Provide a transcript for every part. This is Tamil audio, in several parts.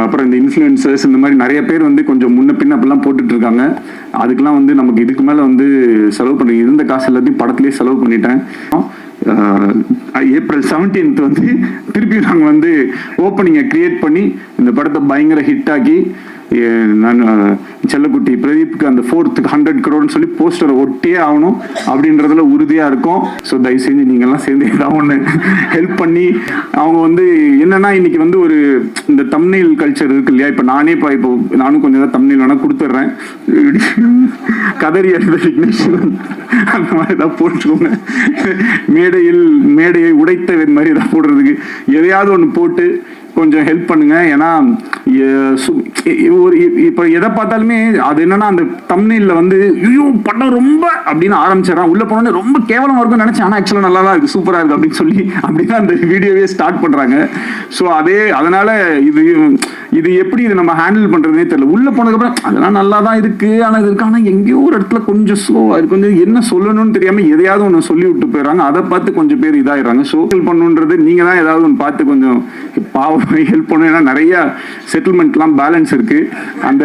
அப்புறம் இந்த இன்ஃப்ளூயன்சர்ஸ் இந்த மாதிரி நிறைய பேர் வந்து கொஞ்சம் முன்ன பின்ன அப்படிலாம் போட்டுட்டு இருக்காங்க. அதுக்கெல்லாம் வந்து நமக்கு இதுக்கு மேலே வந்து செலவு பண்ணி இருந்த காசு எல்லாத்தையும் படத்துலேயே செலவு பண்ணிட்டேன். April 17th வந்து திருப்பி நாங்கள் வந்து ஓப்பனிங்கை கிரியேட் பண்ணி இந்த படத்தை பயங்கர ஹிட் ஆக்கி நான் செல்லக்குட்டி பிரதீப்க்கு அந்த 4th 100 crore சொல்லி போஸ்டரை ஒட்டியே ஆகணும் அப்படின்றதுல உறுதியாக இருக்கும். ஸோ தயவு செஞ்சு நீங்கள்லாம் சேர்ந்து ஏதாவது ஒன்று ஹெல்ப் பண்ணி அவங்க வந்து என்னன்னா இன்னைக்கு வந்து ஒரு இந்த தம்ப்நெயில் கல்ச்சர் இருக்கு இல்லையா. இப்போ நானும் கொஞ்சம் தான் தம்ப்நெயில் வேணால் கொடுத்துட்றேன். கதறி அறிந்த விக்னேஷன் அந்த மாதிரி தான் போட்டுக்கோங்க. மேடையை உடைத்த மாதிரி ஏதாவது போடுறதுக்கு எதையாவது ஒன்று போட்டு கொஞ்சம் ஹெல்ப் பண்ணுங்க. ஏன்னா இப்போ எதை பார்த்தாலுமே அது என்னன்னா அந்த தம்ப்நெயில்ல வந்து ஐயோ படம் ரொம்ப அப்படின்னு ஆரம்பிச்சிடறான், உள்ள போனோடனே ரொம்ப கேவலமா இருக்கும்னு நினைச்சேன், ஆனால் ஆக்சுவலாக நல்லா தான் இருக்கு, சூப்பரா இருக்கு அப்படின்னு சொல்லி அப்படின்னா அந்த வீடியோவே ஸ்டார்ட் பண்றாங்க. ஸோ அதனால இது எப்படி இது நம்ம ஹேண்டில் பண்றதுனே தெரியல. உள்ள போனதுக்கப்புறம் அதெல்லாம் நல்லா தான் இருக்கு, ஆனால் இது இருக்கு, ஆனால் எங்கேயோ ஒரு இடத்துல கொஞ்சம் ஸ்லோவா இருக்கு, கொஞ்சம் என்ன சொல்லணும்னு தெரியாம எதையாவது ஒன்று சொல்லி விட்டு போயிடறாங்க. அதை பார்த்து கொஞ்சம் பேர் இதாயிடுறாங்க. ஸோ ஹெல்ப் பண்ணுன்றது நீங்க தான் ஏதாவது ஒன்று பார்த்து கொஞ்சம் பாவம் ஹெல்ப் பண்ணும். ஏன்னா நிறைய செட்டில்மெண்ட்லாம் பேலன்ஸ் இருக்கு. அந்த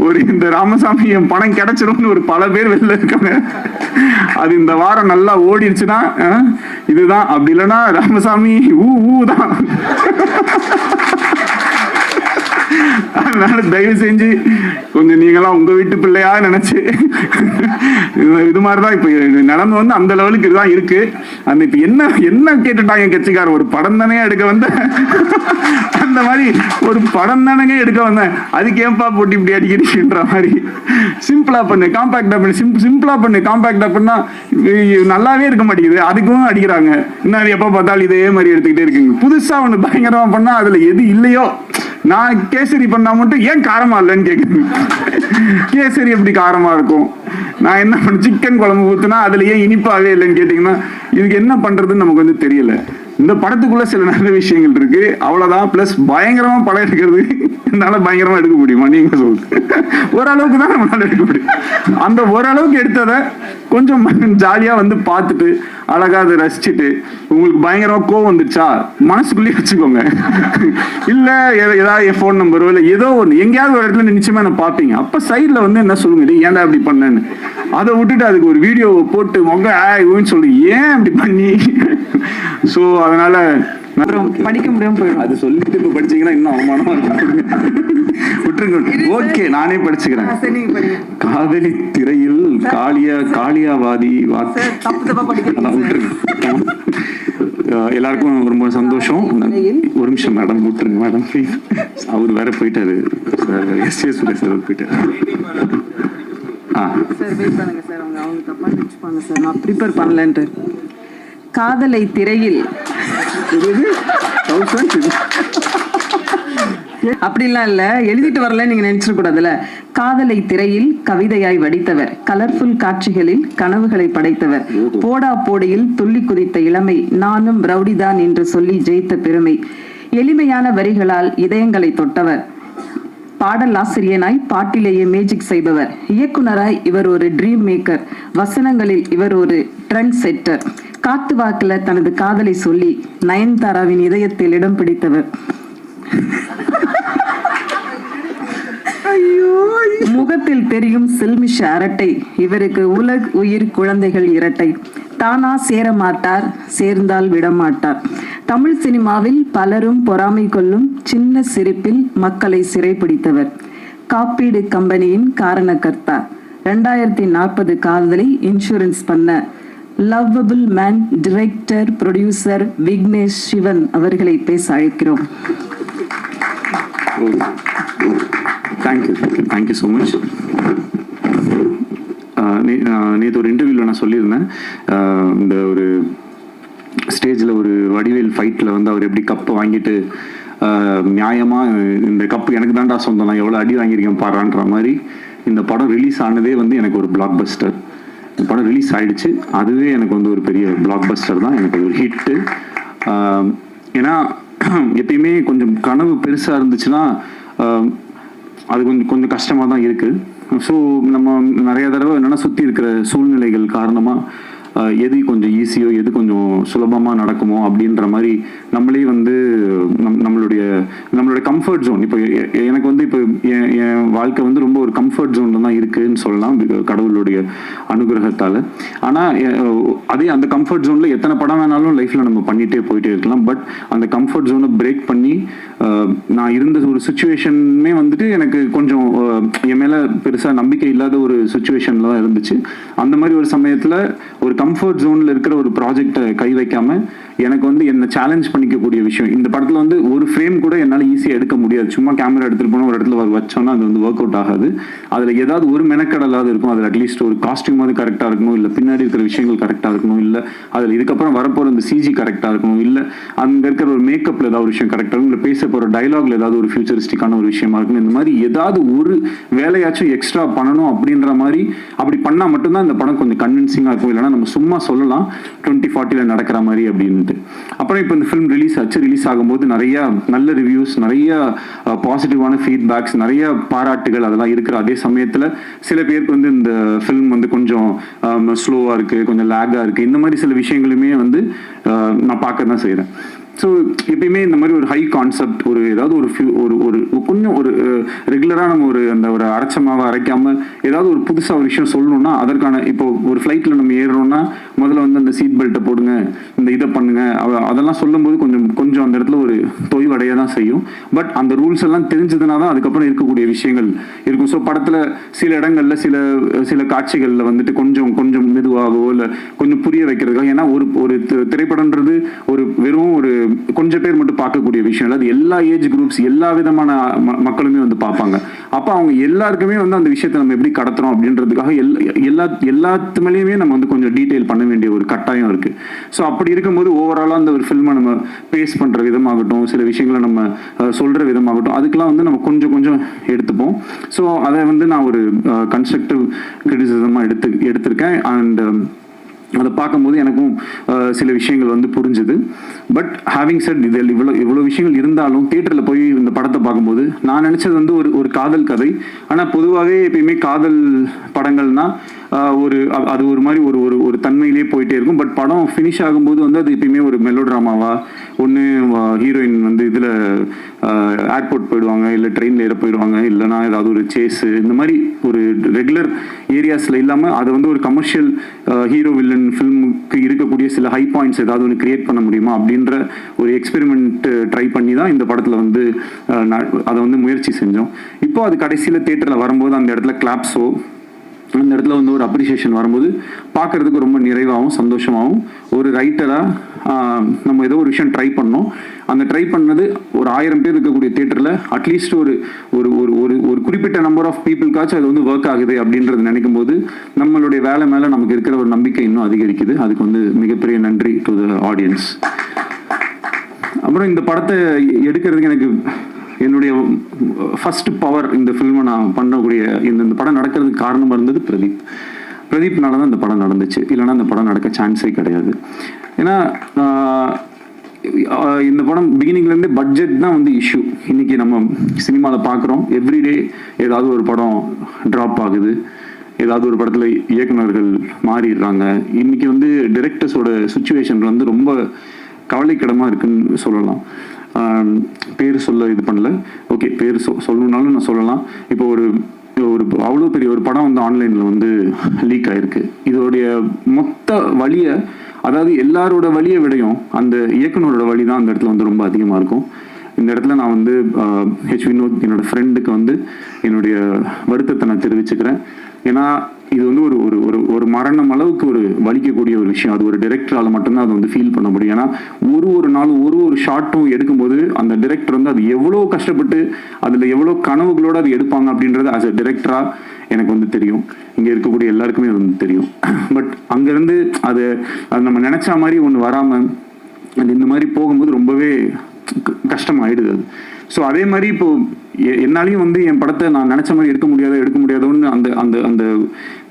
ஒரு இந்த ராமசாமி என் பணம் கிடைச்சிரும்னு ஒரு பல பேர் வெளில இருக்காங்க. அது இந்த வாரம் நல்லா ஓடிடுச்சுன்னா இதுதான், அப்படி இல்லைன்னா ராமசாமி தான். அதனால தயவு செஞ்சு கொஞ்சம் நீங்களாம் உங்க வீட்டு பிள்ளையா நினைச்சு இது மாதிரிதான் இப்ப நிலைமை வந்து அந்த லெவலுக்கு இதுதான் இருக்கு. அந்த இப்ப என்ன கேட்டுட்டாங்க கட்சிக்காரர், ஒரு படம் தானே எடுக்க வந்த அந்த மாதிரி ஒரு படம் தானே எடுக்க வந்தேன், அதுக்கு ஏன்பா போட்டு இப்படி அடிக்கிறீங்கன்ற மாதிரி சிம்பிளா பண்ணு, காம்பாக்டா பண்ணு, சிம்பிளா பண்ணு, காம்பாக்டா பண்ணா நல்லாவே இருக்க மாட்டேங்குது, அதுக்கும் அடிக்கிறாங்க. என்ன எப்ப பார்த்தாலும் இதே மாதிரி எடுத்துக்கிட்டே இருக்கீங்க. புதுசா ஒண்ணு பயங்கரமா பண்ணா அதுல எது இல்லையோ, நான் கேசரி பண்ணா மட்டும் ஏன் காரமா இல்லைன்னு கேட்குறேன். கேசரி எப்படி காரமா இருக்கும்? நான் என்ன பண்ண சிக்கன் குழம்பு ஊத்துனா அதுல ஏன் இனிப்பாவே இல்லைன்னு கேட்டீங்கன்னா இதுக்கு என்ன பண்றதுன்னு நமக்கு வந்து தெரியல. இந்த படத்துக்குள்ள சில நல்ல விஷயங்கள் இருக்கு, அவ்வளவுதான். பிளஸ் பயங்கரமா படம் எடுக்கிறது என்னால பயங்கரமா எடுக்க முடியுமா நீங்க சொல்லுங்க. ஓரளவுக்கு தான் நம்மளால எடுக்க முடியும். அந்த ஓரளவுக்கு எடுத்ததை கொஞ்சம் ஜாலியா வந்து பார்த்துட்டு அழகா அதை ரசிச்சுட்டு உங்களுக்கு பயங்கரமா கோவம் வந்துச்சா மனசுக்குள்ளேயே வச்சுக்கோங்க. இல்ல ஏதாவது என் போன் நம்பரோ இல்ல ஏதோ ஒன்று எங்கேயாவது ஒரு இடத்துல நிச்சயமா என்ன பார்ப்பீங்க. அப்ப சைட்ல வந்து என்ன சொல்லுங்க, ஏன்டா அப்படி பண்ணேன்னு. அதை விட்டுட்டு அதுக்கு ஒரு வீடியோ போட்டு மொங்க சொல்லி ஏன் அப்படி பண்ணி. ஸோ அதனால படிக்க முடியாம போயிடும். அது சொல்லிட்டு இப்ப படிச்சீங்கன்னா இன்னும் அவமானமா விட்டுருங்க. ஓகே நானே படிச்சுக்கிறேன். காதலி திரையில் காளியாவாதி எல்லாருக்கும் ரொம்ப சந்தோஷம். ஒரு நிமிஷம் மேடம் விட்டுருங்க மேடம் ப்ளீஸ். அவர் வேற போயிட்டாரு சார், எஸ் சார் போயிட்டாரு. நான் ப்ரிப்பேர் பண்ணலன்ட்டு. காதலை திரையில் அப்படிலாம் இல்ல, எழுதிட்டு வரல நீங்க நினைச்சிட கூடாதுல. காதலை திரையில் கவிதையாய் வடித்தவர், கலர்ஃபுல் காட்சிகளில் கனவுகளை படைத்தவர், போடா போடியில் துள்ளி குதித்த இளமை, நானும் ரவுடிதான் என்று சொல்லி ஜெயித்த பெருமை, எளிமையான வரிகளால் இதயங்களை தொட்டவர், பாடல் ஆசிரியனாய் பாட்டிலேயே மேஜிக் செய்பவர், இயக்குனராய் இவர் ஒரு ட்ரீம் மேக்கர், வசனங்களில் இவர் ஒரு ட்ரெண்ட் செட்டர், காத்து வாக்குல தனது காதலை சொல்லி நயன்தாராவின் இதயத்தில் இடம் பிடித்தவர், முகத்தில் தெரியும் செல்மிஷ அரட்டை, இவருக்கு உலக உயிர் குழந்தைகள் இரட்டை, தானா சேர மாட்டார் சேர்ந்தால் விடமாட்டார், தமிழ் சினிமாவில் பலரும் பொறாமை கொள்ளும் சின்ன சிரிப்பில் மக்களை சிறைப்பிடித்தவர், காப்பீடு கம்பெனியின் காரணக்கர்த்தா, 2040 காதலை இன்சூரன்ஸ் பண்ண lovable man, director producer Vignesh Sivan அவர்களை பேச அழைக்கிறோம். Thank you so much. நேற்று ஒரு இன்டர்வியூவில் நான் சொல்லியிருந்தேன், இந்த ஒரு ஸ்டேஜில் ஒரு வடிவேல் ஃபைட்டில் வந்து அவர் எப்படி கப்பை வாங்கிட்டு நியாயமாக இந்த கப்பு எனக்கு தான்டா சொந்தம், நான் எவ்வளோ அடி வாங்கியிருக்கேன் பாடுறான்ற மாதிரி இந்த படம் ரிலீஸ் ஆனதே வந்து எனக்கு ஒரு பிளாக் பஸ்டர். இந்த படம் ரிலீஸ் ஆகிடுச்சு, அதுவே எனக்கு வந்து ஒரு பெரிய பிளாக் பஸ்டர் தான், எனக்கு ஒரு ஹிட்டு. ஏன்னா எப்பயுமே கொஞ்சம் கனவு பெருசாக இருந்துச்சுன்னா அது கொஞ்சம் கஷ்டமாக தான் இருக்குது. ஸோ நம்ம நிறைய தடவை என்னென்னா சுற்றி இருக்கிற சூழ்நிலைகள் காரணமாக எது கொஞ்சம் ஈஸியோ எது கொஞ்சம் சுலபமாக நடக்குமோ அப்படின்ற மாதிரி நம்மளே வந்து நம்மளுடைய கம்ஃபர்ட் ஜோன். இப்போ எனக்கு வந்து இப்போ என் வாழ்க்கை வந்து ரொம்ப ஒரு கம்ஃபர்ட் ஜோன்ல தான் இருக்குன்னு சொல்லலாம் கடவுளுடைய அனுகிரகத்தால். ஆனால் அதே அந்த கம்ஃபர்ட் ஜோனில் எத்தனை படம் வேணாலும் லைஃப்பில் நம்ம பண்ணிகிட்டே போயிட்டே இருக்கலாம். பட் அந்த கம்ஃபர்ட் ஜோனை பிரேக் பண்ணி நான் இருந்த ஒரு சுச்சுவேஷனே வந்துட்டு எனக்கு கொஞ்சம் என் மேலே பெருசாக நம்பிக்கை இல்லாத ஒரு சுச்சுவேஷனில் தான் இருந்துச்சு. அந்த மாதிரி ஒரு சமயத்தில் ஒரு கம்ஃபர்ட் ஜோனில் இருக்கிற ஒரு ப்ராஜெக்டை கை வைக்காமல் எனக்கு வந்து என்னை சேலஞ்ச் பண்ணிக்கக்கூடிய விஷயம். இந்த படத்தில் வந்து ஒரு ஃப்ரேம் கூட என்னால் ஈஸியாக எடுக்க முடியாது. சும்மா கேமரா எடுத்துகிட்டு போனால் ஒரு இடத்துல வச்சோன்னா அது வந்து ஒர்க் அவுட் ஆகாது. அதில் ஏதாவது ஒரு மெனக்கடலாவது இருக்கும். அதில் அட்லீஸ்ட் ஒரு காஸ்டியூமாவது கரெக்டாக இருக்கணும், இல்லை பின்னாடி இருக்கிற விஷயங்கள் கரெக்டாக இருக்கணும், இல்லை அதில் இதுக்கப்புறம் வரப்போகிற அந்த சிஜி கரெக்டாக இருக்கணும், இல்லை அங்கே இருக்கிற ஒரு மேக்கப்பில் ஏதாவது ஒரு விஷயம் கரெக்டாக இருக்கும், இல்லை பேச போகிற டைலாக்ல ஏதாவது ஒரு ஃபியூச்சரிஸ்டிக்கான ஒரு விஷயமா இருக்கணும். இந்த மாதிரி ஏதாவது ஒரு வேலையாச்சும் எக்ஸ்ட்ரா பண்ணணும் அப்படின்ற மாதிரி அப்படி பண்ணால் மட்டும்தான் இந்த படம் கொஞ்சம் கன்வின்சிங்காக இருக்கும். இல்லைனா நம்ம சும்மா சொல்லலாம் 2040 நடக்கிற மாதிரி அப்படின்னு. அப்புறம் இப்போ இந்த ஃபிலிம் ரிலீஸ் ஆச்சு. ரிலீஸ் ஆகும்போது நிறைய நல்ல ரிவ்யூஸ், நிறைய பாசிட்டிவான ஃபீட்பேக்ஸ், நிறைய பாராட்டுகள் அதெல்லாம் இருக்கிற அதே சமயத்தில் சில பேருக்கு வந்து இந்த ஃபிலிம் வந்து கொஞ்சம் ஸ்லோவாக இருக்குது, கொஞ்சம் லேக்காக இருக்குது, இந்த மாதிரி சில விஷயங்களுமே வந்து நான் பார்க்க தான் செய்கிறேன். ஸோ எப்பயுமே இந்த மாதிரி ஒரு ஹை கான்செப்ட், ஒரு ஏதாவது ஒரு கொஞ்சம் ஒரு ரெகுலராக நம்ம அந்த ஒரு அரைச்சமாவை அரைக்காமல் ஏதாவது ஒரு புதுசாக ஒரு விஷயம் சொல்லணும்னா அதற்கான இப்போ ஒரு ஃப்ளைட்டில் நம்ம ஏறுறோம்னா முதல்ல வந்து அந்த சீட் பெல்ட்டை போடுங்க, இந்த இதை பண்ணுங்க, அதெல்லாம் சொல்லும்போது கொஞ்சம் அந்த இடத்துல ஒரு தொய்வடைய தான் செய்யும். பட் அந்த ரூல்ஸ் எல்லாம் தெரிஞ்சதுனா தான் அதுக்கப்புறம் இருக்கக்கூடிய விஷயங்கள் இருக்கும். ஸோ படத்தில் சில இடங்களில் சில காட்சிகளில் வந்துட்டு கொஞ்சம் மெதுவாகவோ இல்லை கொஞ்சம் புரிய வைக்கிறதுக்காக, ஏன்னா ஒரு திரைப்படம்ன்றது வெறும் ஒரு கொஞ்சம் பேர் மட்டும் பார்க்கக்கூடிய விஷயம் இல்லை. அது எல்லா ஏஜ் குரூப்ஸ், எல்லா விதமான மக்களுமே வந்து பார்ப்பாங்க. அப்போ அவங்க எல்லாருக்குமே வந்து அந்த விஷயத்தை நம்ம எப்படி கடத்துறோம் அப்படின்றதுக்காக எல்லாத்து மேலேயுமே நம்ம வந்து கொஞ்சம் டீட்டெயில் பண்ண வேண்டிய ஒரு கட்டாயம் இருக்கு. ஸோ அப்படி இருக்கும்போது ஓவராலாக அந்த ஒரு ஃபில்மை நம்ம பேஸ் பண்ற விதமாகட்டும், சில விஷயங்களை நம்ம சொல்ற விதமாகட்டும், அதுக்கெல்லாம் வந்து நம்ம கொஞ்சம் எடுத்துப்போம். ஸோ அதை வந்து நான் ஒரு கன்ஸ்ட்ரக்டிவ் கிரிட்டிசிசமாக எடுத்திருக்கேன். அண்ட் அதை பார்க்கும்போது எனக்கும் சில விஷயங்கள் வந்து புரிஞ்சுது. பட் ஹேவிங் செட் இதில் இவ்வளோ விஷயங்கள் இருந்தாலும் தியேட்டரில் போய் இந்த படத்தை பார்க்கும்போது நான் நினச்சது வந்து ஒரு காதல் கதை. ஆனால் பொதுவாகவே எப்பயுமே காதல் படங்கள்னா அது ஒரு மாதிரி ஒரு தன்மையிலேயே போயிட்டே இருக்கும். பட் படம் ஃபினிஷ் ஆகும்போது வந்து அது எப்பயுமே ஒரு மெலோ ட்ராமாவா, ஒன்று ஹீரோயின் வந்து இதில் ஏர்போர்ட் போயிடுவாங்க, இல்லை ட்ரெயினில் ஏற போயிடுவாங்க, இல்லைனா ஏதாவது ஒரு சேஸு, இந்த மாதிரி ஒரு ரெகுலர் ஏரியாஸில் இல்லாமல் அதை வந்து ஒரு கமர்ஷியல் ஹீரோ வில்லன் ஃபில்முக்கு இருக்கக்கூடிய சில ஹை பாயிண்ட்ஸ் ஏதாவது ஒன்று கிரியேட் பண்ண முடியுமா அப்படின்ற ஒரு எக்ஸ்பெரிமெண்ட் ட்ரை பண்ணி தான் இந்த படத்தில் வந்து அதை வந்து முயற்சி செஞ்சோம். இப்போ அது கடைசியில் தியேட்டரில் வரும்போது அந்த இடத்துல கிளாப்ஸோ, அந்த இடத்துல வந்து ஒரு அப்ரிசியேஷன் வரும்போது பார்க்கறதுக்கு ரொம்ப நிறைவாகவும் சந்தோஷமாகவும், ஒரு ரைட்டராக நம்ம ஏதோ ஒரு விஷயம் ட்ரை பண்ணோம். அந்த ட்ரை பண்ணது ஒரு 1000 பேர் இருக்கக்கூடிய தியேட்டரில் அட்லீஸ்ட் ஒரு குறிப்பிட்ட நம்பர் ஆஃப் பீப்புளுக்காச்சும் அது வந்து ஒர்க் ஆகுது அப்படின்றது நினைக்கும் போது நம்மளுடைய வேலை மேலே நமக்கு இருக்கிற ஒரு நம்பிக்கை இன்னும் அதிகரிக்குது. அதுக்கு வந்து மிகப்பெரிய நன்றி டு த ஆடியன்ஸ். அப்புறம் இந்த படத்தை எடுக்கிறதுக்கு எனக்கு என்னுடைய ஃபர்ஸ்ட் பவர், இந்த ஃபில்மை நான் பண்ணக்கூடிய இந்த படம் நடக்கிறதுக்கு காரணமாக இருந்தது பிரதீப்னால தான் இந்த படம் நடந்துச்சு. இல்லைனா இந்த படம் நடக்க சான்ஸே கிடையாது. ஏன்னா இந்த படம் பிகினிங்லேருந்தே பட்ஜெட் தான் வந்து இஷ்யூ. இன்னைக்கு நம்ம சினிமாவில் பார்க்குறோம், எவ்ரிடே ஏதாவது ஒரு படம் ட்ராப் ஆகுது, ஏதாவது ஒரு படத்தில் இயக்குநர்கள் மாறிடுறாங்க. இன்னைக்கு வந்து டிரெக்டர்ஸோட சுச்சுவேஷன் வந்து ரொம்ப கவலைக்கிடமாக இருக்குன்னு சொல்லலாம். பேர் சொல்ல இது பண்ணல, ஓகே பேர் சொல்லணுன்னாலும் நான் சொல்லலாம். இப்போ ஒரு அவ்வளோ பெரிய ஒரு படம் வந்து ஆன்லைனில் வந்து லீக் ஆயிருக்கு. இதோடைய மொத்த வழியை, அதாவது எல்லாரோட வழியை விடையும் அந்த இயக்குனரோட வழி தான் அந்த இடத்துல வந்து ரொம்ப அதிகமாக இருக்கும். இந்த இடத்துல நான் வந்து ஹெச் வினோத் என்னோட ஃப்ரெண்டுக்கு வந்து என்னுடைய வருத்தத்தை நான் தெரிவிச்சுக்கிறேன். ஏன்னா இது வந்து ஒரு மரணம் அளவுக்கு ஒரு வலிக்கக்கூடிய ஒரு விஷயம். அது ஒரு டைரக்டரால் மட்டும்தான் அது வந்து ஃபீல் பண்ண முடியும். ஏன்னா ஒரு நாளும் ஒரு ஷார்ட்டும் எடுக்கும்போது அந்த டைரக்டர் வந்து அது எவ்வளோ கஷ்டப்பட்டு அதில் எவ்வளோ கனவுகளோடு அது எடுப்பாங்க அப்படின்றது ஆஸ் அ டைரக்டராக எனக்கு வந்து தெரியும். இங்கே இருக்கக்கூடிய எல்லாருக்குமே அது வந்து தெரியும். பட் அங்கேருந்து அது நம்ம நினச்ச மாதிரி ஒன்று வராமல் அது இந்த மாதிரி போகும்போது ரொம்பவே கஷ்டமாயிடுது அது. ஸோ அதே மாதிரி இப்போ என்னாலையும் வந்து என் படத்தை நான் நினச்ச மாதிரி எடுக்க முடியாதோன்னு அந்த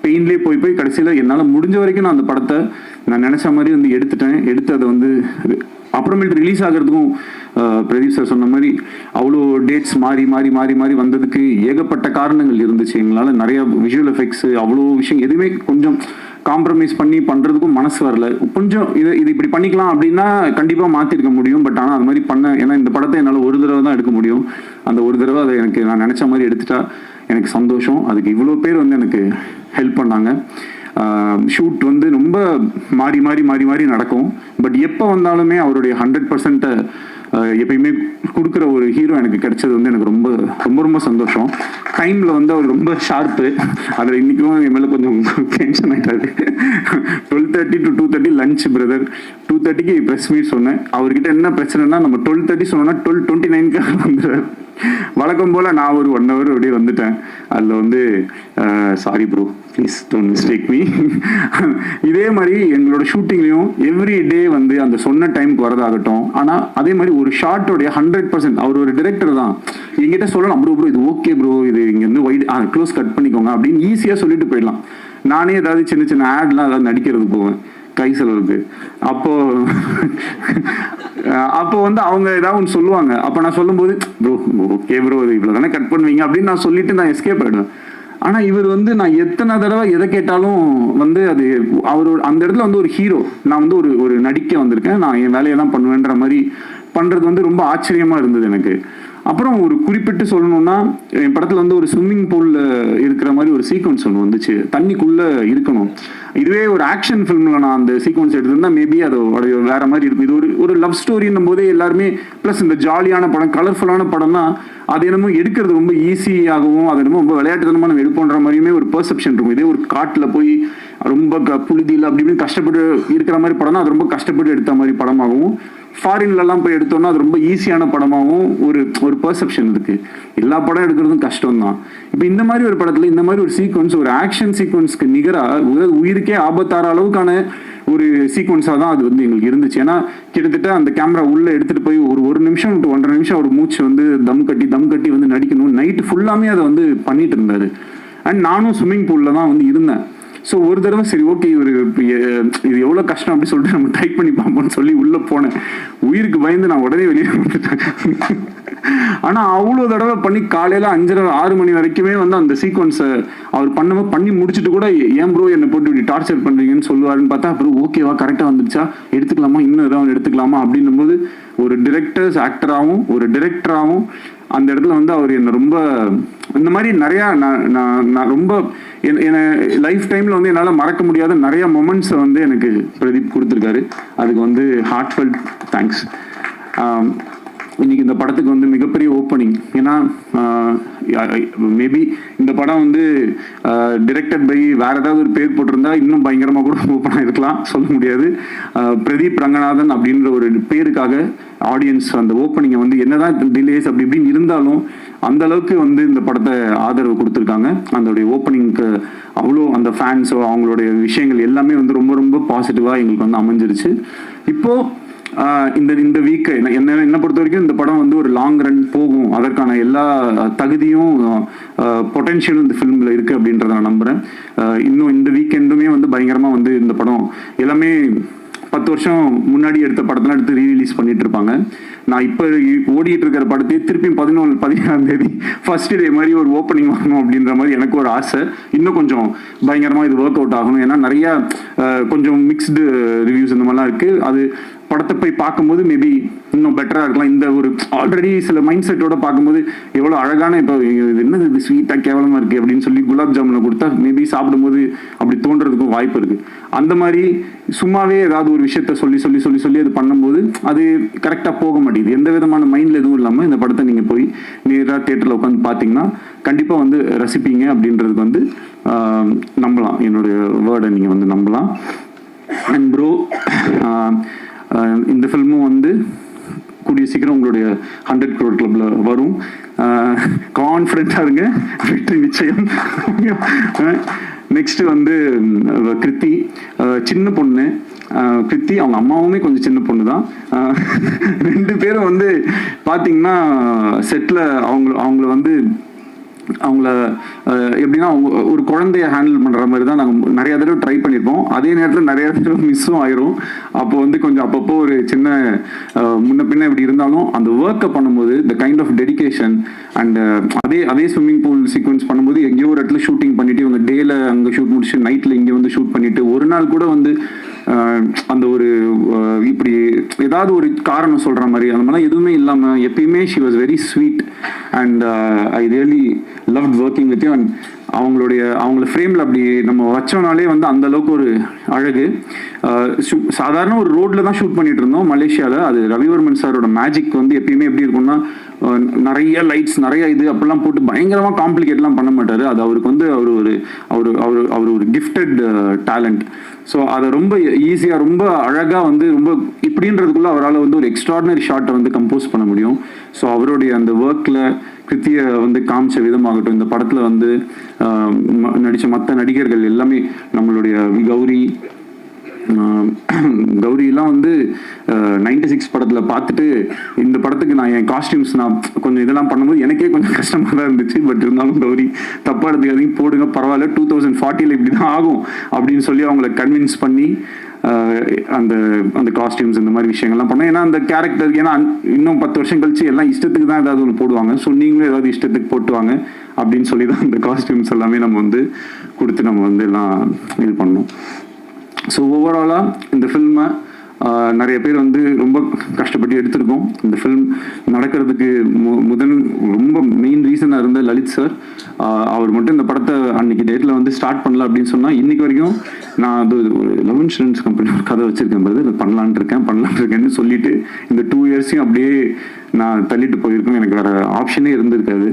பெயின்லேயே போய் கடைசியில் என்னால் முடிஞ்ச வரைக்கும் நான் அந்த படத்தை நான் நினச்ச மாதிரி வந்து எடுத்து அதை வந்து அப்புறமேட்டு ரிலீஸ் ஆகிறதுக்கும் பிரதீப் சார் சொன்ன மாதிரி அவ்வளோ டேட்ஸ் மாறி மாறி மாறி மாறி வந்ததுக்கு ஏகப்பட்ட காரணங்கள் இருந்துச்சு. எங்களால் நிறைய விஷுவல் எஃபெக்ட்ஸ் அவ்வளோ விஷயம் எதுவுமே கொஞ்சம் காம்ப்ரமைஸ் பண்ணி பண்ணுறதுக்கும் மனசு வரல. கொஞ்சம் இது இப்படி பண்ணிக்கலாம் அப்படின்னா கண்டிப்பாக மாற்றிருக்க முடியும். பட் ஆனால் அது மாதிரி ஏன்னா இந்த படத்தை என்னால் ஒரு தடவை தான் எடுக்க முடியும். அந்த ஒரு தடவை அதை எனக்கு நான் நினச்ச மாதிரி எடுத்துட்டா எனக்கு சந்தோஷம். அதுக்கு இவ்வளோ பேர் வந்து எனக்கு ஹெல்ப் பண்ணாங்க. ஷூட் வந்து ரொம்ப மாறி மாறி மாறி மாறி நடக்கும். பட் எப்போ வந்தாலுமே அவருடைய 100% எப்பயுமே கொடுக்குற ஒரு ஹீரோ எனக்கு கிடைச்சது வந்து எனக்கு ரொம்ப ரொம்ப ரொம்ப சந்தோஷம். டைமில் வந்து அவர் ரொம்ப ஷார்ப்பு. அதில் இன்றைக்கும் என் மேலே கொஞ்சம் டென்ஷன் ஆகிட்டாரு. 12:30 to 2:30 லஞ்ச் பிரதர், 2:30க்கு ப்ரெஸ் மீட் சொன்னேன். அவர்கிட்ட என்ன பிரச்சனைனா நம்ம 12:30 சொன்னோன்னா 12:29க்கு வந்துடுறாரு. வழக்கம் போல் நான் ஒரு 1 hour அப்படியே வந்துட்டேன். அதில் வந்து sorry bro, please don't mistake me. இதே மாதிரி எங்களோட ஷூட்டிங்லேயும் எவ்ரி டே வந்து அந்த சொன்ன டைமுக்கு வரதாகட்டும். ஆனால் அதே மாதிரி ஒரு ஷார்ட்டோடைய 100% அவர் ஒரு டிரெக்டர் தான். என்கிட்ட சொல்லலாம், ப்ரோ இது ஓகே ப்ரோ, இது இங்கேருந்து வைட் க்ளோஸ் கட் பண்ணிக்கோங்க அப்படின்னு ஈஸியாக சொல்லிட்டு போயிடலாம். நானே ஏதாவது சின்ன சின்ன ஆட்லாம் ஏதாவது நடிக்கிறதுக்கு போவேன் கை செலவுக்கு. அப்போ வந்து அவங்க ஏதாவது ஒன்று சொல்லுவாங்க. அப்போ நான் சொல்லும்போது ப்ரோ ஓகே ப்ரோ இது இவ்வளோ தானே கட் பண்ணுவீங்க அப்படின்னு நான் சொல்லிட்டு நான் எஸ்கேப் ஆகிடுவேன். ஆனால் இவர் வந்து நான் எத்தனை தடவை எதை கேட்டாலும் வந்து அது அவர் அந்த இடத்துல வந்து ஒரு ஹீரோ. நான் வந்து ஒரு நடிக்க வந்திருக்கேன், நான் என் வேலையை தான் பண்ணுவேன்ற மாதிரி பண்ணுறது வந்து ரொம்ப ஆச்சரியமாக இருந்தது எனக்கு. அப்புறம் ஒரு குறிப்பிட்டு சொல்லணும்னா என் படத்தில் வந்து ஒரு ஸ்விம்மிங் பூலில் இருக்கிற மாதிரி ஒரு சீக்வன்ஸ் ஒன்று வந்துச்சு. தண்ணிக்குள்ளே இருக்கணும். இதுவே ஒரு ஆக்ஷன் ஃபிலிமில் நான் அந்த சீக்வன்ஸ் எடுத்திருந்தா மேபி அதோட வேற மாதிரி இருக்கும். இது ஒரு லவ் ஸ்டோரின்னும் போதே எல்லாருமே ப்ளஸ் இந்த ஜாலியான படம் கலர்ஃபுல்லான படம்னா அது என்னமோ எடுக்கிறது ரொம்ப ஈஸியாகவும் அது என்னமோ ரொம்ப விளையாட்டுத்தனமாக நம்ம எடுப்போன்ற மாதிரியுமே ஒரு பெர்செப்ஷன் இருக்கும். இதே ஒரு காட்டில் போய் ரொம்ப புழுதியில் அப்படி இப்படின்னு கஷ்டப்பட்டு இருக்கிற மாதிரி படம்னா அது ரொம்ப கஷ்டப்பட்டு எடுத்த மாதிரி படமாகவும், ஃபாரின்லலாம் போய் எடுத்தோம்னா அது ரொம்ப ஈஸியான படமாகவும் ஒரு பெர்செப்ஷன் இருக்கு. எல்லா படம் எடுக்கிறதும் கஷ்டம் தான். இப்போ இந்த மாதிரி ஒரு படத்தில் இந்த மாதிரி ஒரு சீக்வன்ஸ் ஒரு ஆக்ஷன் சீக்வன்ஸ்க்கு நிகராக உயிருக்கே ஆபத்தார அளவுக்கான ஒரு சீக்வன்ஸாக தான் அது வந்து எங்களுக்கு இருந்துச்சு. ஏன்னா கிட்டத்தட்ட அந்த கேமரா உள்ளே எடுத்துகிட்டு போய் ஒரு நிமிஷம் to 1.5 நிமிஷம் ஒரு மூச்சு வந்து தம் கட்டி வந்து நடிக்கணும். நைட்டு ஃபுல்லாமே அதை வந்து பண்ணிட்டு இருந்தாரு. அண்ட் நானும் ஸ்விம்மிங் பூலில் தான் வந்து இருந்தேன். ஸோ ஒரு தடவை சரி ஓகே இது எவ்வளோ கஷ்டம் அப்படி சொல்லிட்டு நம்ம ட்ரை பண்ணி பார்ப்போம்னு சொல்லி உள்ளே போனேன். உயிருக்கு பயந்து நான் உடனே வெளியே வந்துட்டேன். ஆனால் அவ்வளோ தடவை பண்ணி காலையில் 5:30-6 மணி வரைக்குமே வந்து அந்த சீக்வன்ஸை அவர் பண்ணி முடிச்சுட்டு கூட ஏன் ப்ரோ என்னை போட்டு இப்படி டார்ச்சர் பண்ணுறீங்கன்னு சொல்லுவாருன்னு பார்த்தா அப்புறம் ஓகேவா கரெக்டாக வந்துருச்சா எடுத்துக்கலாமா இன்னும் ஏதாவது எடுத்துக்கலாமா அப்படின்னும் போது ஒரு ஆக்டராகவும் ஒரு டிரெக்டராகவும் அந்த இடத்துல வந்து அவர் என்னை ரொம்ப இந்த மாதிரி நிறையா நான் ரொம்ப என்னை லைஃப் டைமில் வந்து என்னால் மறக்க முடியாத நிறைய மொமெண்ட்ஸை வந்து எனக்கு பிரதீப் கொடுத்துருக்காரு. அதுக்கு வந்து ஹார்ட்ஃபெல்ட் தேங்க்ஸ். இன்னைக்கு இந்த படத்துக்கு வந்து மிகப்பெரிய ஓப்பனிங். ஏன்னா மேபி இந்த படம் வந்து டிரெக்டட் பை வேற ஏதாவது ஒரு பேர் போட்டிருந்தா இன்னும் பயங்கரமாக கூட ஓப்பனாக இருக்கலாம், சொல்ல முடியாது. பிரதீப் ரங்கநாதன் அப்படின்ற ஒரு பேருக்காக ஆடியன்ஸ் அந்த ஓப்பனிங்கை வந்து என்னதான் டிலேஸ் அப்படி இப்படின்னு இருந்தாலும் அந்த அளவுக்கு வந்து இந்த படத்தை ஆதரவு கொடுத்துருக்காங்க. அதோடைய ஓப்பனிங்க்கு அவ்வளோ அந்த ஃபேன்ஸோ அவங்களுடைய விஷயங்கள் எல்லாமே வந்து ரொம்ப ரொம்ப பாசிட்டிவாக எங்களுக்கு வந்து அமைஞ்சிருச்சு. இப்போது இந்த வீக்கு என்ன பொறுத்த வரைக்கும் இந்த படம் வந்து ஒரு லாங் ரன் போகும், அதற்கான எல்லா தகுதியும் பொட்டென்ஷியலும் இந்த ஃபிலிமில் இருக்குது அப்படின்றத நான் நம்புகிறேன். இன்னும் இந்த வீக்கெண்டுமே வந்து பயங்கரமாக வந்து இந்த படம் எல்லாமே 10 வருஷம் முன்னாடி எடுத்த படத்தெல்லாம் எடுத்து ரீரிலீஸ் பண்ணிட்டு இருப்பாங்க. நான் இப்போ ஓடிட்டு இருக்கிற படத்தையே திருப்பி 17ஆம் தேதி ஃபர்ஸ்ட் டே மாதிரி ஒரு ஓப்பனிங் வாங்கணும் அப்படின்ற மாதிரி எனக்கு ஒரு ஆசை. இன்னும் கொஞ்சம் பயங்கரமாக இது ஒர்க் அவுட் ஆகணும். ஏன்னா நிறையா கொஞ்சம் மிக்ஸ்டு ரிவ்யூஸ் இந்த மாதிரிலாம் இருக்குது. அது படத்தை போய் பார்க்கும்போது மேபி இன்னும் பெட்டராக இருக்கலாம். இந்த ஒரு ஆல்ரெடி சில மைண்ட் செட்டோட பார்க்கும்போது எவ்வளோ அழகான இப்போ என்னது இது ஸ்வீட்டாக கேவலமாக இருக்குது அப்படின்னு சொல்லி குலாப் ஜாமுனை கொடுத்தா மேபி சாப்பிடும்போது அப்படி தோன்றதுக்கும் வாய்ப்பு இருக்குது. அந்த மாதிரி சும்மாவே ஏதாவது ஒரு விஷயத்த சொல்லி சொல்லி சொல்லி சொல்லி அது பண்ணும்போது அது கரெக்டாக போக மாட்டேங்குது. எந்த விதமான மைண்டில் எதுவும் இல்லாமல் இந்த படத்தை நீங்கள் போய் நேராக தியேட்டரில் உட்காந்து பார்த்தீங்கன்னா கண்டிப்பாக வந்து ரசிப்பீங்க அப்படின்றதுக்கு வந்து நம்பலாம். என்னுடைய வேர்டை நீங்கள் வந்து நம்பலாம். அண்ட் ப்ரோ இந்த ஃபில்மும் வந்து கூடிய சீக்கிரம் உங்களுடைய 100 crore கிளப்ல வரும். கான்ஃபிடென்ட்டாக இருங்க, வெற்றி நிச்சயம். நெக்ஸ்ட் வந்து கிருத்தி, சின்ன பொண்ணு. கிருத்தி அவங்க அம்மாவுமே கொஞ்சம் சின்ன பொண்ணு தான். 2 பேரும் வந்து பார்த்தீங்கன்னா செட்டில் அவங்கள வந்து அவங்கள எப்படின்னா அவங்க ஒரு குழந்தைய ஹேண்டில் பண்ணுற மாதிரி தான் நாங்கள் நிறைய தடவை ட்ரை பண்ணியிருப்போம். அதே நேரத்தில் நிறைய தடவை மிஸ்ஸும் ஆயிரும். அப்போ வந்து கொஞ்சம் அப்பப்போ ஒரு சின்ன முன்ன பின்ன இப்படி இருந்தாலும் அந்த ஒர்க்கை பண்ணும்போது the kind of dedication and அதே ஸ்விம்மிங் பூல் சீக்வன்ஸ் பண்ணும்போது எங்கேயோ ஒரு இடத்துல ஷூட்டிங் பண்ணிட்டு இவங்க டேல அங்கே ஷூட் முடிச்சு நைட்டில் இங்கே வந்து ஷூட் பண்ணிட்டு ஒரு நாள் கூட வந்து அந்த ஒரு இப்படி ஏதாவது ஒரு காரணம் சொல்ற மாதிரி அந்த மாதிரிலாம் எதுவுமே இல்லாமல் எப்பயுமே she was very sweet and I really loved working with you. And அவங்கள ஃப்ரேமில் அப்படி நம்ம வச்சோம்னாலே வந்து அந்த அளவுக்கு ஒரு அழகு. சாதாரண ஒரு ரோட்ல தான் ஷூட் பண்ணிட்டு இருந்தோம் மலேசியாவில். அது ரவிவர்மன் சாரோட மேஜிக் வந்து எப்பயுமே எப்படி இருக்கும்னா நிறைய லைட்ஸ் நிறைய இது அப்படிலாம் போட்டு பயங்கரமாக காம்ப்ளிகேட்லாம் பண்ண மாட்டார். அது அவருக்கு வந்து அவர் ஒரு கிஃப்டட் டேலண்ட். ஸோ அதை ரொம்ப ஈஸியாக ரொம்ப அழகாக வந்து ரொம்ப இப்படின்றதுக்குள்ள அவரால் வந்து ஒரு எக்ஸ்ட்ராடினரி ஷாட்டை வந்து கம்போஸ் பண்ண முடியும். ஸோ அவருடைய அந்த ஒர்க்கில் கிருத்தியை வந்து காமிச்ச விதமாகட்டும், இந்த படத்தில் வந்து நடித்த மற்ற நடிகர்கள் எல்லாமே நம்மளுடைய கௌரிலாம் வந்து 96 படத்தில் பார்த்துட்டு இந்த படத்துக்கு நான் என் காஸ்டியூம்ஸ் நான் கொஞ்சம் இதெல்லாம் பண்ணும்போது எனக்கே கொஞ்சம் கஷ்டமாக தான் இருந்துச்சு. பட் இருந்தாலும் கௌரி தப்பாக எடுத்துக்காதீங்க, போடுங்க பரவாயில்ல, 2040 இப்படி தான் ஆகும் அப்படின்னு சொல்லி அவங்கள கன்வின்ஸ் பண்ணி அந்த காஸ்டியூம்ஸ் இந்த மாதிரி விஷயங்கள்லாம் பண்ணேன். ஏன்னா அந்த கேரக்டர் ஏன்னா இன்னும் 10 வருஷம் கழிச்சு எல்லாம் இஷ்டத்துக்கு தான் ஏதாவது ஒன்று போடுவாங்க. ஸோ நீங்களும் ஏதாவது இஷ்டத்துக்கு போட்டுவாங்க அப்படின்னு சொல்லி தான் அந்த காஸ்டியூம்ஸ் எல்லாமே நம்ம வந்து கொடுத்து நம்ம வந்து எல்லாம் இது பண்ணோம். ஸோ ஓவராலாக இந்த ஃபில்மை நிறைய பேர் வந்து ரொம்ப கஷ்டப்பட்டு எடுத்திருக்கோம். இந்த ஃபில்ம் நடக்கிறதுக்கு ரொம்ப மெயின் ரீசனாக இருந்த லலித் சார். அவர் மட்டும் இந்த படத்தை அன்னைக்கு டேட்டில் வந்து ஸ்டார்ட் பண்ணல அப்படின்னு சொன்னால் இன்னைக்கு வரைக்கும் நான் அது ஒரு லவ் இன்சூரன்ஸ் கம்பெனி ஒரு கதை வச்சிருக்கேன் போது பண்ணலான் இருக்கேன்னு சொல்லிட்டு இந்த 2 இயர்ஸையும் அப்படியே நான் தள்ளிட்டு போயிருக்கேன். எனக்கு வேற ஆப்ஷனே இருந்திருக்காது.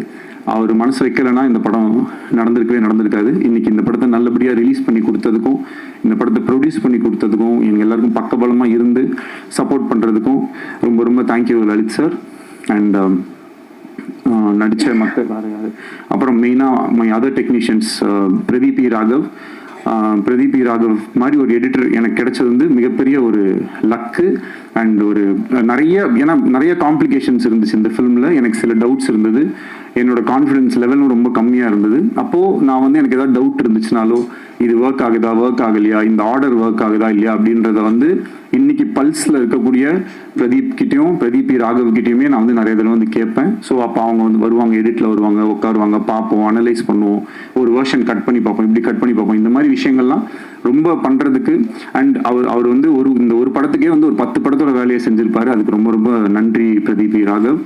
அவர் மனசு வைக்கலைன்னா இந்த படம் நடந்திருக்காது. இன்னைக்கு இந்த படத்தை நல்லபடியாக ரிலீஸ் பண்ணி கொடுத்ததுக்கும் இந்த படத்தை ப்ரொடியூஸ் பண்ணி கொடுத்ததுக்கும் எங்கள் எல்லாருக்கும் பக்கபலமாக இருந்து சப்போர்ட் பண்ணுறதுக்கும் ரொம்ப ரொம்ப தேங்க்யூ லலித் சார். அண்ட் நடித்த மக்கள் அப்புறம் மெயினாக my other technicians Pradeep Raghav மாதிரி ஒரு எடிட்டர் எனக்கு கிடைச்சது வந்து மிகப்பெரிய ஒரு லக்கு. அண்ட் ஒரு நிறைய காம்ப்ளிகேஷன்ஸ் இருந்துச்சு இந்த ஃபிலிமில். எனக்கு சில டவுட்ஸ் இருந்தது. என்னோட கான்ஃபிடன்ஸ் லெவலும் ரொம்ப கம்மியாக இருந்தது. அப்போது நான் வந்து எனக்கு ஏதாவது டவுட் இருந்துச்சுனாலோ இது ஒர்க் ஆகலையா, இந்த ஆர்டர் ஒர்க் ஆகுதா இல்லையா அப்படின்றத வந்து இன்னைக்கு பல்ஸில் இருக்கக்கூடிய பிரதீப் ராகவ் கிட்டேயுமே நான் வந்து நிறைய தடவை வந்து கேட்பேன். ஸோ அப்போ அவங்க வந்து வருவாங்க, எடிட்டில் வருவாங்க, உட்காருவாங்க, பார்ப்போம், அனலைஸ் பண்ணுவோம், ஒரு வேர்ஷன் கட் பண்ணி பார்ப்போம், இப்படி கட் பண்ணி பார்ப்போம். இந்த மாதிரி விஷயங்கள்லாம் ரொம்ப பண்ணுறதுக்கு. அண்ட் அவர் வந்து இந்த ஒரு படத்துக்கே வந்து ஒரு 10 படத்தோட வேலையை செஞ்சிருப்பாரு. அதுக்கு ரொம்ப ரொம்ப நன்றி பிரதீப் ராகவ்.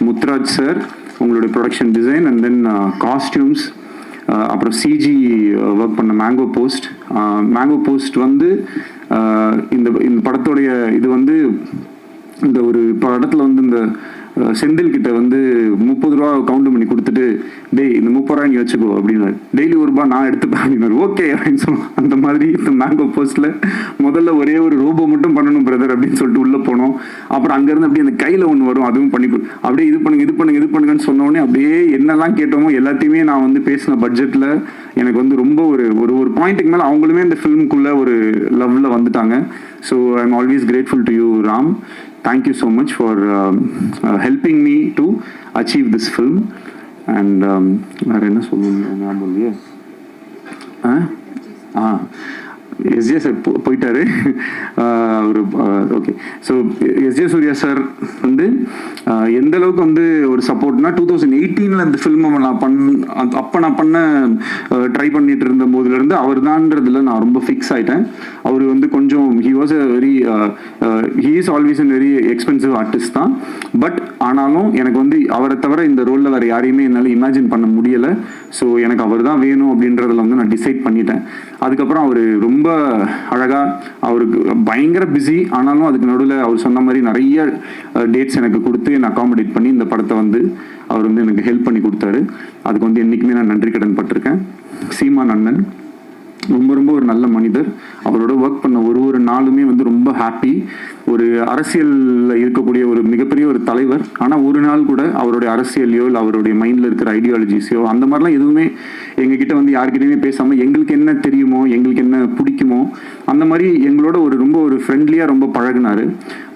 முத்துராஜ் சார் உங்களுடைய production design and then costumes, அப்புறம் சிஜி ஒர்க் பண்ண மேங்கோ போஸ்ட் வந்து இந்த படத்துடைய இது வந்து இந்த ஒரு படத்தில் வந்து இந்த செந்தில் கிட்ட வந்து 30 ரூபா கவுண்ட் பண்ணி கொடுத்துட்டு டேய் இந்த 30 ரூபா நீ வச்சுக்கோ அப்படின்னு, டெய்லி ₹1 நான் எடுத்துப்பேன் அப்படின்னு, ஓகே அப்படின்னு சொல்லுவோம். அந்த மாதிரி இந்த மேங்கோ போஸ்ட்ல முதல்ல ஒரே ஒரு ரோபோ மட்டும் பண்ணணும் பிரதர் அப்படின்னு சொல்லிட்டு உள்ள போனோம். அப்புறம் அங்கேருந்து அப்படியே அந்த கையில் ஒன்று வரும், அதுவும் பண்ணி அப்படியே இது பண்ணுங்கன்னு சொன்னோடனே அப்படியே என்னெல்லாம் கேட்டோமோ எல்லாத்தையுமே நான் வந்து பேசின பட்ஜெட்டில் எனக்கு வந்து ரொம்ப ஒரு பாயிண்ட்டுக்கு மேலே அவங்களுமே இந்த ஃபிலிமுக்குள்ள ஒரு லவ்ல வந்துட்டாங்க. So I am always grateful to you Ram. Thank you so much for helping me to achieve this film. And வேற என்ன சொல்லுங்க ஞாபகம் இல்லையே. எஸ்ஜே சார் போயிட்டாரு. ஒரு okay. So SJ Suriya sir வந்து எந்த அளவுக்கு வந்து ஒரு சப்போர்ட்னா 2018 அந்த ஃபில்மை நான் பண்ண ட்ரை பண்ணிட்டு இருந்த போதுலேருந்து அவர் தான்றதுல நான் ரொம்ப ஃபிக்ஸ் ஆகிட்டேன். அவர் வந்து கொஞ்சம் he is always a very expensive artist தான். பட் ஆனாலும் எனக்கு வந்து அவரை தவிர இந்த ரோலில் வேறு யாரையுமே என்னால் இமேஜின் பண்ண முடியலை. ஸோ எனக்கு அவர் தான் வேணும் அப்படின்றதுல வந்து நான் டிசைட் பண்ணிட்டேன். அதுக்கப்புறம் அவர் ரொம்ப அழகாக, அவருக்கு பயங்கர பிஸி ஆனாலும் அதுக்கு நடுவில் அவர் சொன்ன மாதிரி நிறைய டேட்ஸ் எனக்கு கொடுத்து என்னை அகாமடேட் பண்ணி இந்த படத்தை வந்து அவர் வந்து எனக்கு ஹெல்ப் பண்ணி கொடுத்தாரு. அதுக்கு வந்து என்றைக்குமே நான் நன்றி கடன் பட்டிருக்கேன். சீமான் அண்ணன் ரொம்ப ரொம்ப ஒரு நல்ல மனிதர். அவரோட ஒர்க் பண்ண ஒரு நாளுமே வந்து ரொம்ப ஹாப்பி. ஒரு அரசியலில் இருக்கக்கூடிய ஒரு மிகப்பெரிய ஒரு தலைவர். ஆனால் ஒரு நாள் கூட அவருடைய அரசியலையோ இல்லை அவருடைய மைண்டில் இருக்கிற ஐடியாலஜிஸையோ அந்த மாதிரிலாம் எதுவுமே எங்ககிட்ட வந்து யார்கிட்டையுமே பேசாமல் எங்களுக்கு என்ன தெரியுமோ எங்களுக்கு என்ன பிடிக்குமோ அந்த மாதிரி எங்களோட ரொம்ப ஒரு ஃப்ரெண்ட்லியாக ரொம்ப பழகினார்.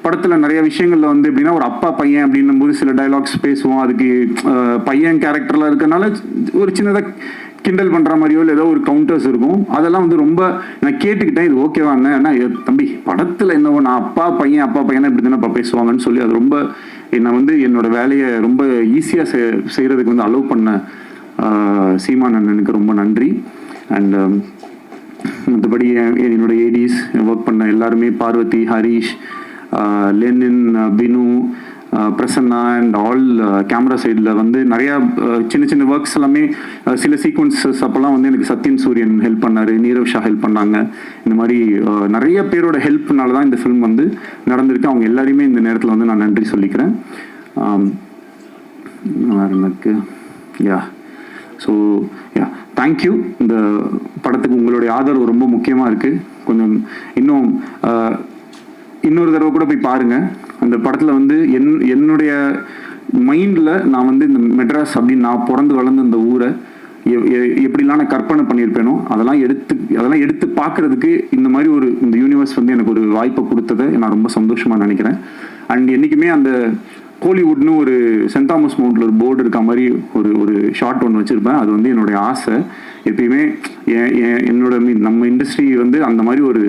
படத்தில் நிறைய விஷயங்களில் வந்து எப்படின்னா ஒரு அப்பா பையன் அப்படின்னும் போது சில டைலாக்ஸ் பேசுவோம். அதுக்கு பையன் கேரக்டர்லாம் இருக்கனால ஒரு சின்னதாக கிண்டல் பண்ணுற மாதிரியோ இல்லை ஏதோ ஒரு கவுண்டர்ஸ் இருக்கும். அதெல்லாம் வந்து ரொம்ப நான் கேட்டுக்கிட்டேன், இது ஓகேவா அண்ணா தம்பி படத்தில் என்னவோ நான் அப்பா பையன் இப்படி தானே பேசுவாங்கன்னு சொல்லி அது ரொம்ப என்னை வந்து என்னோட வேலையை ரொம்ப ஈஸியாக செய்கிறதுக்கு வந்து அலோவ் பண்ண சீமான் அண்ணனுக்கு ரொம்ப நன்றி. அண்ட் மற்றபடி என்னோட ஏடிஸ் ஒர்க் பண்ண எல்லாருமே Parvathy, Harish, Lenin, Binu, Prasanna and all camera சைடில் வந்து நிறையா சின்ன சின்ன ஒர்க்ஸ் எல்லாமே சில சீக்வன்சஸ் அப்போல்லாம் வந்து எனக்கு சத்யன் சூரியன் ஹெல்ப் பண்ணார், நீரவ் ஷா ஹெல்ப் பண்ணாங்க. இந்த மாதிரி நிறைய பேரோட ஹெல்ப்னால தான் இந்த ஃபிலிம் வந்து நடந்திருக்கு. அவங்க எல்லாரையுமே இந்த நேரத்தில் வந்து நான் நன்றி சொல்லிக்கிறேன். எனக்கு ஸோ தேங்க்யூ. இந்த படத்துக்கு உங்களுடைய ஆதரவு ரொம்ப முக்கியமாக இருக்குது. கொஞ்சம் இன்னொரு தடவை கூட போய் பாருங்கள். அந்த படத்தில் வந்து என்னுடைய மைண்டில் நான் வந்து இந்த மெட்ராஸ் அப்படின்னு நான் பிறந்து வளர்ந்த இந்த ஊரை எப்படிலாம் நான் கற்பனை பண்ணியிருப்பேனோ அதெல்லாம் எடுத்து பார்க்குறதுக்கு இந்த மாதிரி இந்த யூனிவர்ஸ் வந்து எனக்கு ஒரு வாய்ப்பை கொடுத்ததை நான் ரொம்ப சந்தோஷமாக நினைக்கிறேன். அண்ட் என்றைக்குமே அந்த கோலிவுட்னு ஒரு சென்ட் தாமஸ் மவுண்ட்ல ஒரு போர்டு இருக்க மாதிரி ஒரு ஷார்ட் ஒன்று வச்சுருப்பேன். அது வந்து என்னுடைய ஆசை. எப்பயுமே நம்ம இண்டஸ்ட்ரி வந்து அந்த மாதிரி ஒரு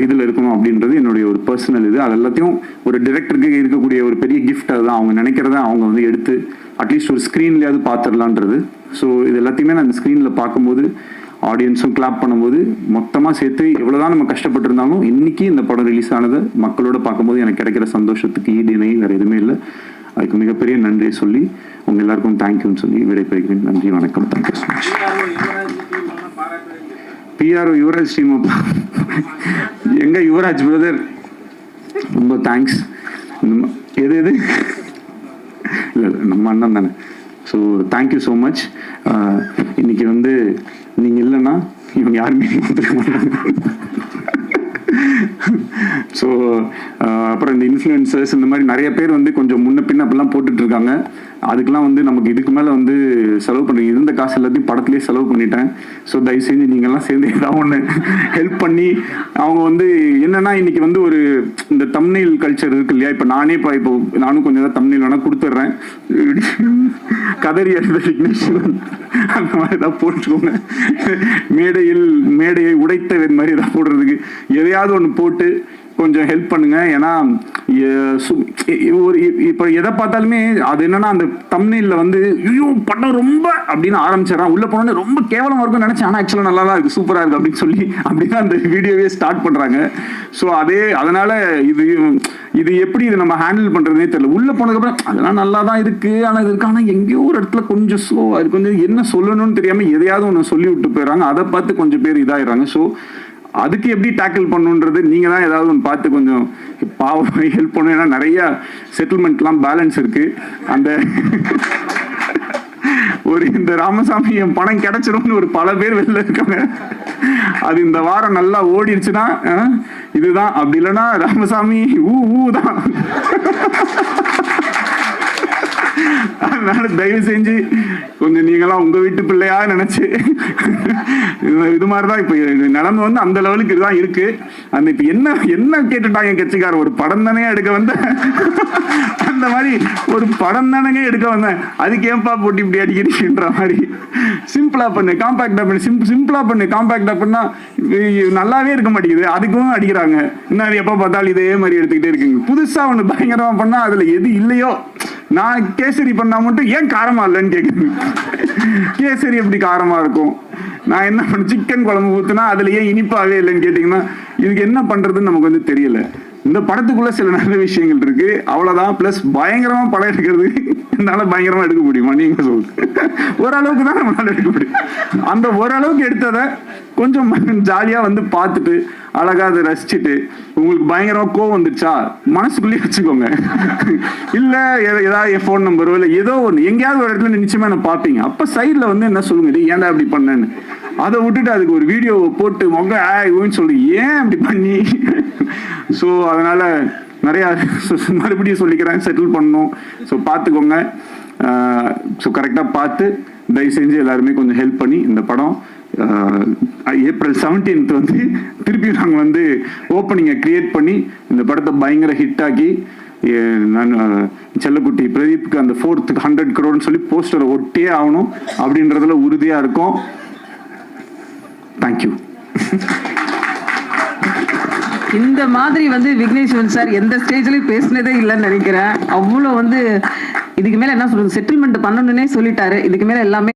இதில் இருக்கணும் அப்படின்றது என்னுடைய ஒரு பர்சனல் இது. அது எல்லாத்தையும் ஒரு டிரெக்டருக்கு இருக்கக்கூடிய ஒரு பெரிய கிஃப்ட். அதுதான் அவங்க நினைக்கிறத அவங்க வந்து எடுத்து அட்லீஸ்ட் ஒரு ஸ்க்ரீன்லேயாவது பார்த்துடலான்றது. ஸோ இது எல்லாத்தையுமே நான் இந்த ஸ்க்ரீனில் பார்க்கும்போது ஆடியன்ஸும் கிளாப் பண்ணும்போது மொத்தமாக சேர்த்து எவ்வளோதான் நம்ம கஷ்டப்பட்டிருந்தாலும் இன்னைக்கு இந்த படம் ரிலீஸ் ஆனதை மக்களோட பார்க்கும்போது எனக்கு கிடைக்கிற சந்தோஷத்துக்கு ஈடு இணை வேறு எதுவுமே இல்லை. அதுக்கு மிகப்பெரிய நன்றியை சொல்லி உங்கள் எல்லாருக்கும் தேங்க்யூன்னு சொல்லி விடைபெறுகிறேன். நன்றி, வணக்கம். Thank you so much. PRO Yuvaraj team எங்க யுவராஜ் பிரதர் ரொம்ப தேங்க்ஸ். எது இல்லை நம்ம அண்ணன் தானே. So thank you so much. இன்னைக்கு வந்து நீங்கள் இல்லைன்னா இவங்க யாருமே கொடுத்துக்க மாட்டாங்க. ஸோ அப்புறம் இந்த இன்ஃப்ளூயன்சர்ஸ் இந்த மாதிரி நிறைய பேர் வந்து கொஞ்சம் முன்ன பின்ன அப்படிலாம் போட்டுட்டு இருக்காங்க. அதுக்கெல்லாம் வந்து நமக்கு இதுக்கு மேலே வந்து செலவு பண்ணுறீங்க. இருந்த காசு எல்லாத்தையும் படத்துலேயே செலவு பண்ணிட்டேன். ஸோ தயவு செஞ்சு நீங்கள்லாம் சேர்ந்து ஏதாவது ஒன்று ஹெல்ப் பண்ணி அவங்க வந்து என்னன்னா இன்னைக்கு வந்து ஒரு இந்த தம்ப்நெயில் கல்ச்சர் இருக்கு இல்லையா. இப்போ நானும் கொஞ்சம் தான் தம்ப்நெயில் வேணால் கொடுத்துட்றேன். கதறி விக்னேஸ்வரன் அந்த மாதிரி ஏதாவது போட்டுக்கோங்க. மேடையை உடைத்த மாதிரி ஏதாவது போடுறதுக்கு எதையாவது ஒன்று போட்டு கொஞ்சம் ஹெல்ப் பண்ணுங்க. ஏன்னா இப்போ எதை பார்த்தாலுமே அது என்னன்னா அந்த தம்ப்நெயில்ல வந்து ஐயோ படம் ரொம்ப அப்படின்னு ஆரம்பிச்சிடறான். உள்ள போனோன்னு ரொம்ப கேவலமா இருக்கும்னு நினைச்சேன். ஆனால் ஆக்சுவலாக நல்லா தான் இருக்கு, சூப்பராக இருக்கு அப்படின்னு சொல்லி அப்படிதான் அந்த வீடியோவே ஸ்டார்ட் பண்றாங்க. ஸோ அதனால இது எப்படி இது நம்ம ஹேண்டில் பண்றதுனே தெரியல. உள்ள போனதுக்கப்புறம் அதெல்லாம் நல்லா தான் இருக்கு, ஆனால் இது இருக்கு, ஆனால் எங்கேயோ ஒரு இடத்துல கொஞ்சம் ஸ்லோவா இருக்கு, கொஞ்சம் என்ன சொல்லணும்னு தெரியாம எதையாவது ஒன்று சொல்லி விட்டு போயிடறாங்க. அதை பார்த்து கொஞ்சம் பேர் இதாயிடுறாங்க. ஸோ அதுக்கு எப்படி டேக்கிள் பண்ணுன்றது நீங்க தான் ஏதாவது ஒன்று பார்த்து கொஞ்சம் பாவம் ஹெல்ப் பண்ணும். ஏன்னா நிறைய செட்டில்மெண்ட்லாம் பேலன்ஸ் இருக்கு. அந்த இந்த ராமசாமி என் பணம் கிடைச்சிரும்னு ஒரு பல பேர் வெளில இருக்காங்க. அது இந்த வாரம் நல்லா ஓடிடுச்சுன்னா இதுதான், அப்படி இல்லைன்னா ராமசாமி தான். அதனால தயவு செஞ்சு கொஞ்சம் நீங்களாம் உங்க வீட்டு பிள்ளையா நினைச்சு இது மாதிரிதான் இப்ப நிலைமை வந்து அந்த லெவலுக்கு இதுதான் இருக்கு. அந்த இப்ப என்ன கேட்டுட்டாங்க கட்சிக்காரர், ஒரு படம் தானே எடுக்க வந்த அந்த மாதிரி ஒரு படம் தானே எடுக்க வந்தேன், அதுக்கு ஏன்பா போட்டு இப்படி அடிக்கிறீங்கன்ற மாதிரி சிம்பிளா பண்ணு, காம்பாக்டா பண்ணு, சிம்பிளா பண்ணு, காம்பாக்டா பண்ணா நல்லாவே இருக்க மாட்டேங்குது, அதுக்கும் அடிக்கிறாங்க. இன்னும் எப்ப பார்த்தாலும் இதே மாதிரி எடுத்துக்கிட்டே இருக்குங்க. புதுசா ஒண்ணு பயங்கரமா பண்ணா அதுல எது இல்லையோ, நான் கேசரி பண்ணா மட்டும் ஏன் காரமா இல்லைன்னு கேக்குது. கேசரி எப்படி காரமா இருக்கும்? நான் என்ன பண்ண சிக்கன் குழம்பு ஊத்துனா அதுல ஏன் இனிப்பாவே இல்லைன்னு கேட்டீங்கன்னா இதுக்கு என்ன பண்றதுன்னு நமக்கு வந்து தெரியல. இந்த படத்துக்குள்ள சில நல்ல விஷயங்கள் இருக்கு, அவ்வளவுதான். பிளஸ் பயங்கரமா படம் எடுக்கிறது என்னால பயங்கரமா எடுக்க முடியுமா நீங்க சொல்லுங்க. ஓரளவுக்கு தான் நம்மளால எடுக்க முடியும். அந்த ஓரளவுக்கு எடுத்ததை கொஞ்சம் ஜாலியா வந்து பார்த்துட்டு அழகா அதை ரசிச்சுட்டு உங்களுக்கு பயங்கரமா கோவம் வந்துச்சா மனசுக்குள்ளேயே வச்சுக்கோங்க. இல்ல ஏதாவது என் ஃபோன் நம்பரோ இல்ல ஏதோ ஒன்று எங்கேயாவது ஒரு இடத்துல நிச்சயமா என்ன பார்ப்பீங்க. அப்ப சைட்ல வந்து என்ன சொல்லுங்க, ஏன்டா அப்படி பண்ணேன்னு. அதை விட்டுட்டு அதுக்கு ஒரு வீடியோ போட்டு மொன்னு சொல்லி ஏன் அப்படி பண்ணி. ஸோ அதனால நிறைய மறுபடியும் சொல்லிக்கிறேன், செட்டில் பண்ணணும். ஸோ பார்த்துக்கோங்க. ஸோ கரெக்டாக பார்த்து தயவு செஞ்சு எல்லாருமே கொஞ்சம் ஹெல்ப் பண்ணி இந்த படம் ஏப்ரல் 17th வந்து திருப்பி நாங்கள் வந்து ஓப்பனிங்கை கிரியேட் பண்ணி இந்த படத்தை பயங்கர ஹிட் ஆக்கி நான் செல்லக்குட்டி பிரதீப்க்கு அந்த 4th 100 crore சொல்லி போஸ்டரை ஒட்டியே ஆகணும் அப்படின்றதுல உறுதியாக இருக்கும். தேங்க்யூ. இந்த மாதிரி வந்து விக்னேஸ்வரன் சார் எந்த ஸ்டேஜ்லயும் பேசினதே இல்லைன்னு நினைக்கிறேன். அவ்வளோ வந்து இதுக்கு மேல என்ன சொல்றது, செட்டில்மெண்ட் பண்ணணும்னே சொல்லிட்டாரு. இதுக்கு மேல எல்லாமே